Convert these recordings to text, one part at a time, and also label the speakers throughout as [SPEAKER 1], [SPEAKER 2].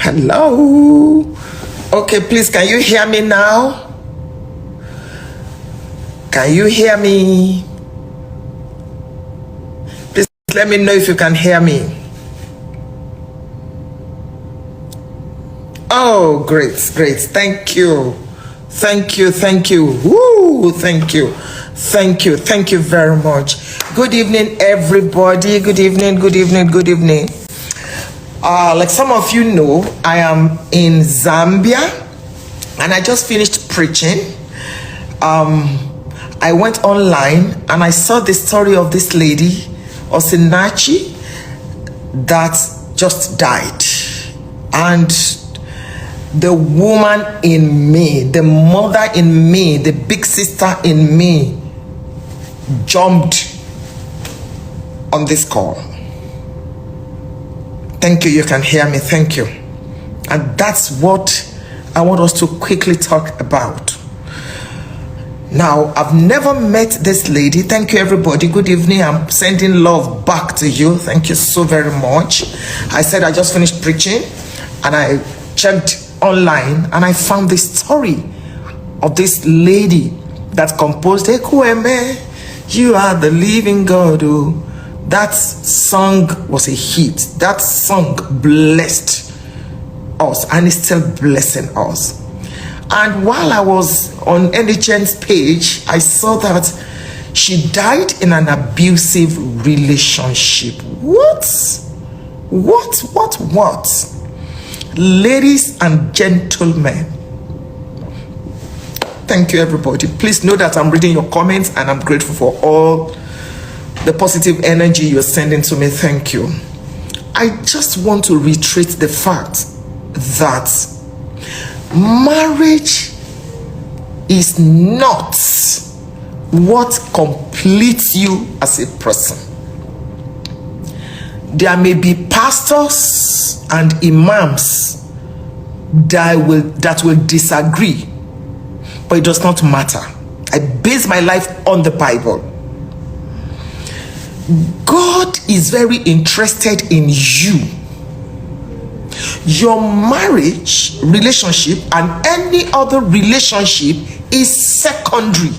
[SPEAKER 1] Hello. Okay, please, can you hear me now? Can you hear me? Please let me know if you can hear me. Oh, great. Thank you. Woo, thank you very much. Good evening, everybody. Good evening. Like some of you know, I am in Zambia and I just finished preaching. I went online and I saw the story of this lady, Osinachi, that just died. And the woman in me, the mother in me, the big sister in me jumped on this call. Thank you, you can hear me, thank you. And that's what I want us to quickly talk about. Now, I've never met this lady. Thank you, everybody. Good evening. I'm sending love back to you. Thank you so very much. I said I just finished preaching and I checked online and I found the story of this lady that composed Ekweme, You Are the Living God. Oh, that song was a hit. That song blessed us and is still blessing us. And while I was on NHN's page, I saw that she died in an abusive relationship. What? Ladies and gentlemen, thank you, everybody. Please know that I'm reading your comments and I'm grateful for all the positive energy you're sending to me. Thank you. I just want to reiterate the fact that marriage is not what completes you as a person. There may be pastors and imams that will disagree, but it does not matter. I base my life on the Bible. God is very interested in you. Your marriage relationship and any other relationship is secondary.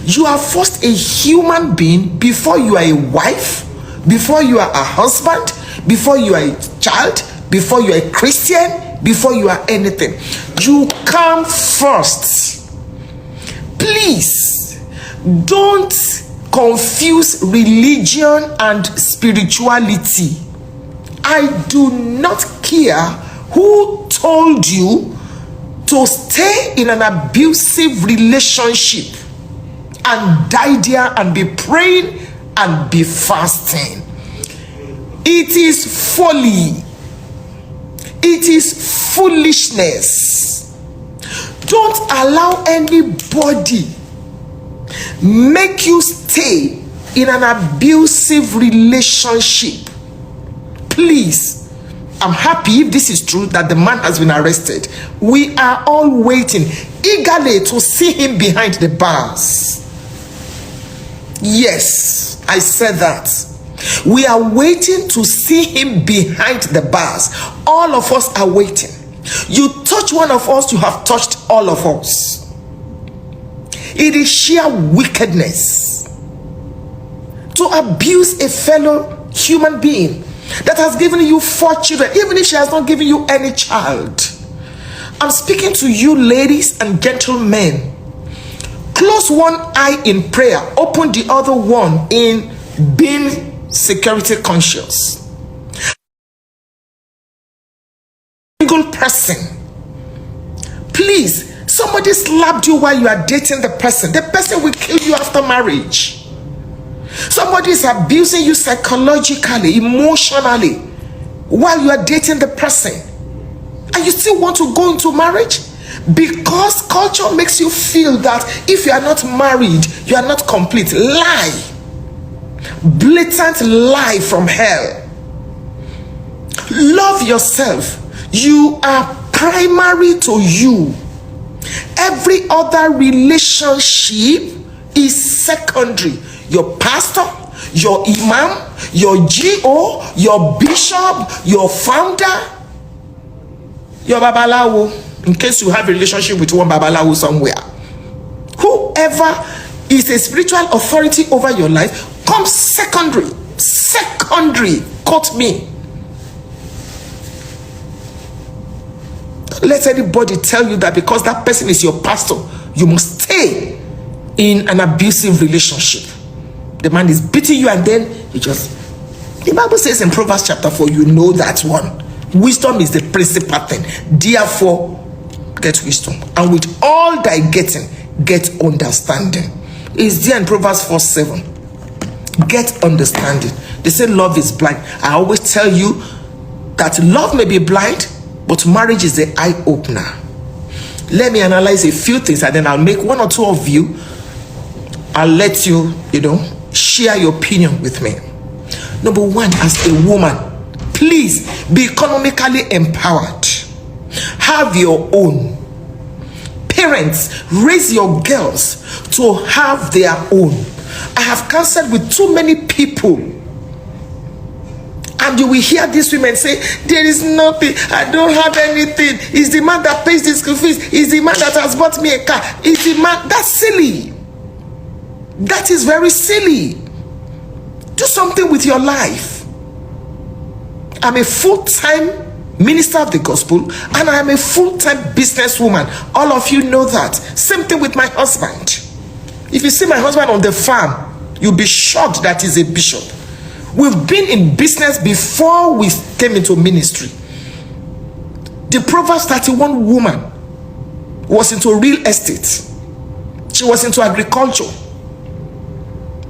[SPEAKER 1] You are first a human being before you are a wife, before you are a husband, before you are a child, before you are a Christian, before you are anything. You come first. Please don't confuse religion and spirituality. I do not care who told you to stay in an abusive relationship and die there and be praying and be fasting. It is folly. It is foolishness. Don't allow anybody make you stay in an abusive relationship. Please, I'm happy if this is true that the man has been arrested. We are all waiting eagerly to see him behind the bars. Yes, I said that. We are waiting to see him behind the bars. All of us are waiting. You touch one of us, you have touched all of us. It is sheer wickedness to abuse a fellow human being that has given you 4 children, even if she has not given you any child. I'm speaking to you, ladies and gentlemen. Close one eye in prayer, open the other one in being security conscious. Single person, please, somebody slapped you while you are dating the person will kill you after marriage. Somebody is abusing you psychologically, emotionally while you are dating the person, and you still want to go into marriage because culture makes you feel that if you are not married, you are not complete. Lie. Blatant lie from hell. Love yourself. You are primary to you. Every other relationship is secondary. Your pastor, your imam, your GO, your bishop, your founder, your babalawo, in case you have a relationship with one babalawo somewhere. Whoever is a spiritual authority over your life comes secondary. Quote me. Don't let anybody tell you that because that person is your pastor, you must stay in an abusive relationship. The man is beating you and then you just... The Bible says in Proverbs chapter 4, you know that one. Wisdom is the principal thing. Therefore, get wisdom. And with all thy getting, get understanding. Is there in Proverbs 4:7? Get understanding. They say love is blind. I always tell you that love may be blind, but marriage is the eye opener. Let me analyze a few things and then I'll make one or two of you. I'll let you, share your opinion with me. Number one, as a woman, please be economically empowered. Have your own. Parents, raise your girls to have their own. I have counseled with too many people, and you will hear these women say, there is nothing, I don't have anything. It's the man that pays the school fees. It's the man that has bought me a car. It's the man. That's silly. That is very silly. Do something with your life. I'm a full-time minister of the gospel and I'm a full-time businesswoman. All of you know that. Same thing with my husband. If you see my husband on the farm, you'll be shocked that he's a bishop. We've been in business before we came into ministry. The Proverbs 31 woman was into real estate. She was into agriculture.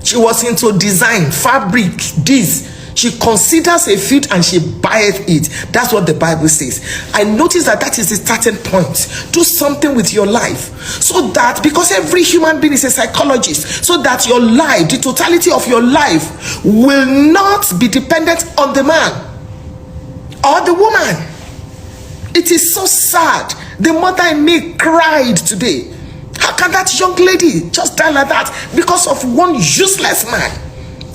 [SPEAKER 1] She was into design, fabric, this. She considers a field and she buyeth it. That's what the Bible says. I notice that is the starting point. Do something with your life. So that, because every human being is a psychologist, so that your life, the totality of your life, will not be dependent on the man or the woman. It is so sad. The mother in me cried today. How can that young lady just die like that because of one useless man?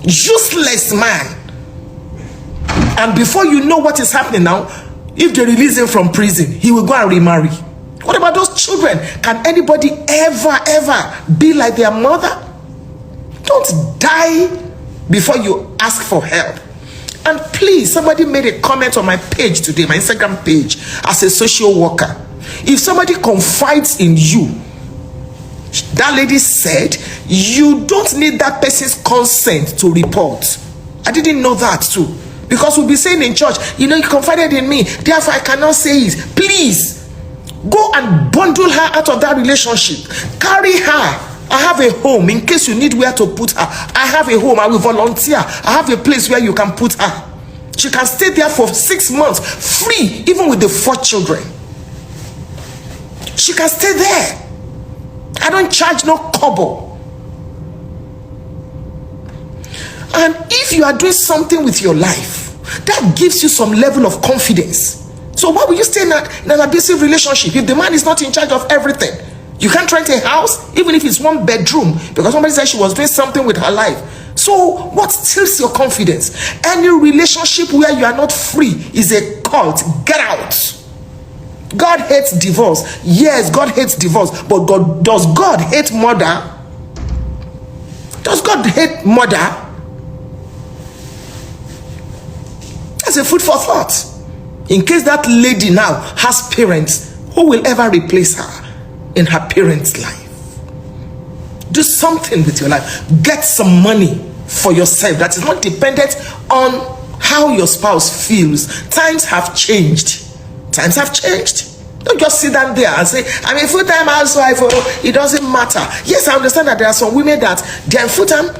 [SPEAKER 1] Useless man. And before you know what is happening now, if they release him from prison, he will go and remarry. What about those children? Can anybody ever be like their mother? Don't die before you ask for help. And please, somebody made a comment on my page today, my Instagram page, as a social worker. If somebody confides in you, that lady said, you don't need that person's consent to report. I didn't know that too. Because we'll be saying in church, you confided in me, therefore I cannot say it. Please, go and bundle her out of that relationship. Carry her. I have a home in case you need where to put her. I have a home. I will volunteer. I have a place where you can put her. She can stay there for 6 months, free, even with the 4 children. She can stay there. I don't charge no kobo. And if you are doing something with your life, that gives you some level of confidence. So why would you stay in an abusive relationship if the man is not in charge of everything? You can't rent a house, even if it's 1 bedroom, because somebody said she was doing something with her life. So what steals your confidence? Any relationship where you are not free is a cult. Get out. God hates divorce. Yes, God hates divorce. But does God hate murder? Does God hate murder? That's a food for thought. In case that lady now has parents, who will ever replace her in her parents' life? Do something with your life. Get some money for yourself that is not dependent on how your spouse feels. Times have changed. Times have changed. Don't just sit down there and say, I'm a full-time housewife. Oh, it doesn't matter. Yes, I understand that there are some women that they are full-time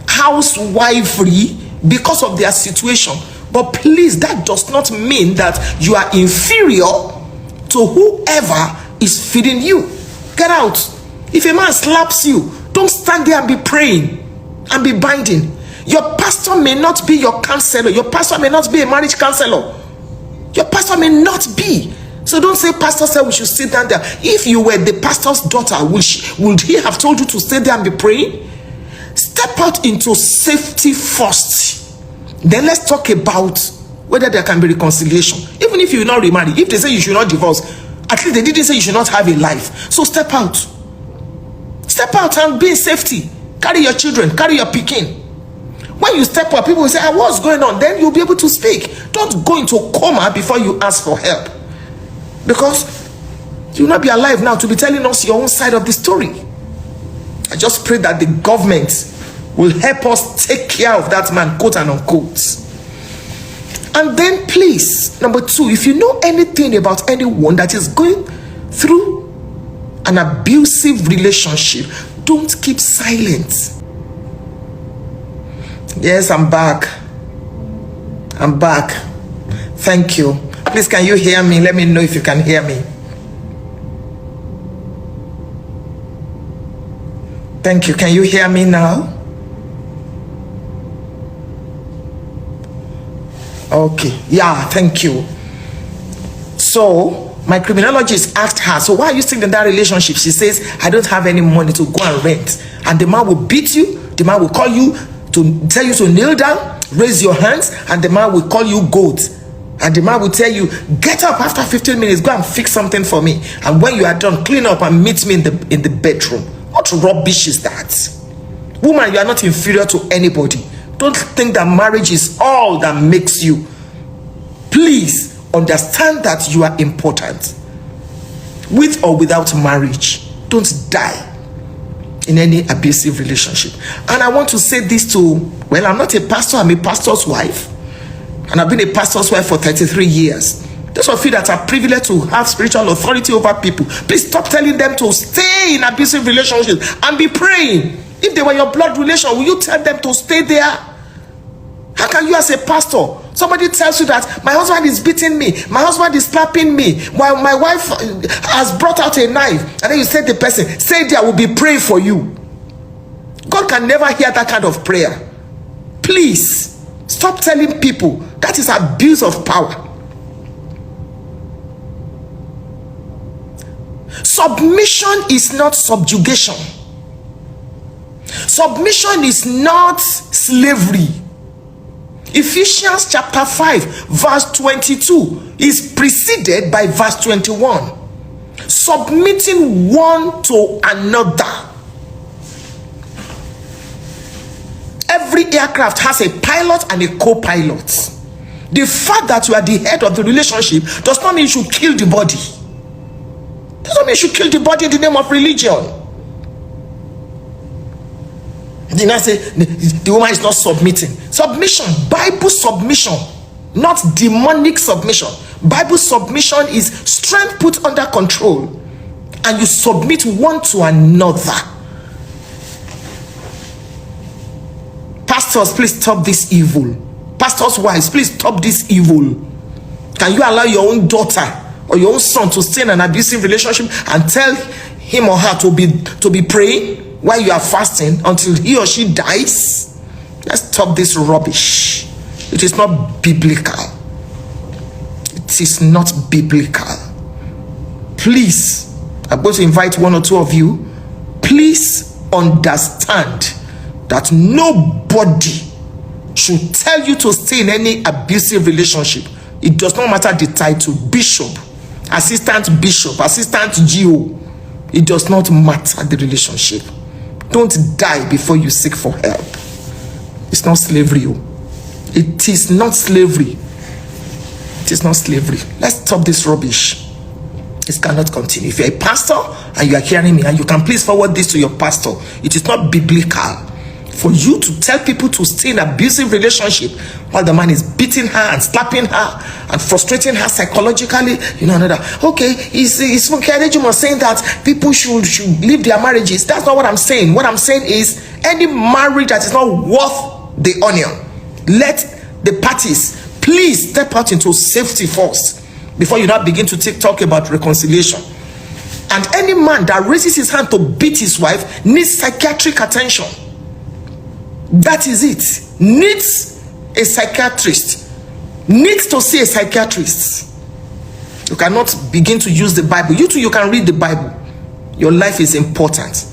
[SPEAKER 1] housewifery because of their situation. But please, that does not mean that you are inferior to whoever is feeding you. Get out. If a man slaps you, don't stand there and be praying and be binding. Your pastor may not be your counselor. Your pastor may not be a marriage counselor. Your pastor may not be. So don't say, pastor said we should sit down there. If you were the pastor's daughter, would he have told you to stay there and be praying? Step out into safety first. Then let's talk about whether there can be reconciliation. Even if you will not remarry, if they say you should not divorce, at least they didn't say you should not have a life. So step out. Step out and be in safety. Carry your children, carry your pikin. When you step out, people will say, what's going on? Then you'll be able to speak. Don't go into coma before you ask for help. Because you'll not be alive now to be telling us your own side of the story. I just pray that the government will help us take care of that man, quote and unquote. And then please, number 2, if you know anything about anyone that is going through an abusive relationship, don't keep silent. Yes, I'm back. I'm back. Thank you. Please, can you hear me? Let me know if you can hear me. Thank you. Can you hear me now? Okay. Yeah, thank you. So, my criminologist asked her, so why are you still in that relationship? She says, I don't have any money to go and rent. And the man will beat you. The man will call you to tell you to kneel down, raise your hands, and the man will call you goat. And the man will tell you, get up after 15 minutes, go and fix something for me. And when you are done, clean up and meet me in the bedroom. What rubbish is that? Woman, you are not inferior to anybody. Don't think that marriage is all that makes you. Please understand that you are important. With or without marriage, don't die in any abusive relationship. And I want to say this to, well, I'm not a pastor, I'm a pastor's wife. And I've been a pastor's wife for 33 years. Those of you that are privileged to have spiritual authority over people, please stop telling them to stay in abusive relationships and be praying. If they were your blood relation, will you tell them to stay there? How can you as a pastor, somebody tells you that my husband is beating me, my husband is slapping me, while my wife has brought out a knife, and then you say to the person, stay there, will be praying for you. God can never hear that kind of prayer. Please, stop telling people. That is abuse of power. Submission is not subjugation. Submission is not slavery. Ephesians chapter 5 verse 22 is preceded by verse 21. Submitting one to another. Every aircraft has a pilot and a co-pilot. The fact that you are the head of the relationship does not mean you should kill the body. Does not mean you should kill the body in the name of religion. Did I say the woman is not submitting? Submission, Bible submission, not demonic submission. Bible submission is strength put under control, and you submit one to another. Pastors, please stop this evil. Pastors' wives, please stop this evil. Can you allow your own daughter or your own son to stay in an abusive relationship and tell him or her to be praying while you are fasting until he or she dies? Let's stop this rubbish. It is not biblical. It is not biblical. Please, I'm going to invite one or two of you. Please understand that nobody should tell you to stay in any abusive relationship. It does not matter the title, bishop, assistant bishop, assistant GO. It does not matter the relationship. Don't die before you seek for help. It's not slavery. It is not slavery. It is not slavery. Let's stop this rubbish. This cannot continue. If you're a pastor and you are hearing me, and you can please forward this to your pastor, it is not biblical for you to tell people to stay in an abusive relationship while the man is beating her and slapping her and frustrating her psychologically. You know, another. Okay, it's ffadejumo saying that people should leave their marriages. That's not what I'm saying. What I'm saying is any marriage that is not worth the onion, let the parties please step out into safety first before you now begin to talk about reconciliation. And any man that raises his hand to beat his wife needs psychiatric attention. That is it. Needs a psychiatrist. Needs to see a psychiatrist. You cannot begin to use the Bible. You too, you can read the Bible. Your life is important.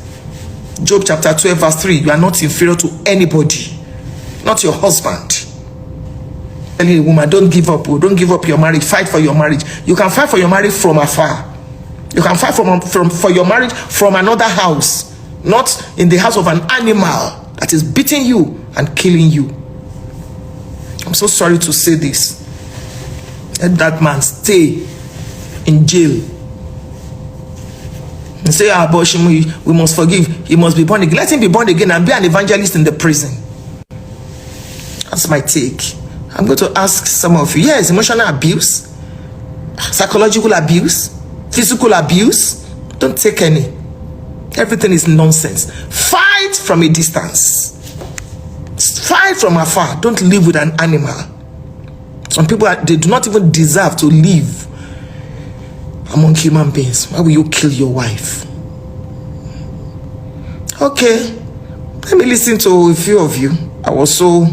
[SPEAKER 1] Job chapter 12 verse 3. You are not inferior to anybody. Not your husband. telling a woman, don't give up, don't give up your marriage, fight for your marriage. You can fight for your marriage from afar. You can fight for your marriage from another house, not in the house of an animal that is beating you and killing you. I'm so sorry to say this. Let that man stay in jail. And say, abortion, we must forgive. He must be born again. Let him be born again and be an evangelist in the prison. That's my take. I'm going to ask some of you. Yes, emotional abuse, psychological abuse, physical abuse. Don't take any. Everything is nonsense. Fight from a distance. Fight from afar. Don't live with an animal. Some people, they do not even deserve to live among human beings. Why will you kill your wife? Okay, let me listen to a few of you. I was so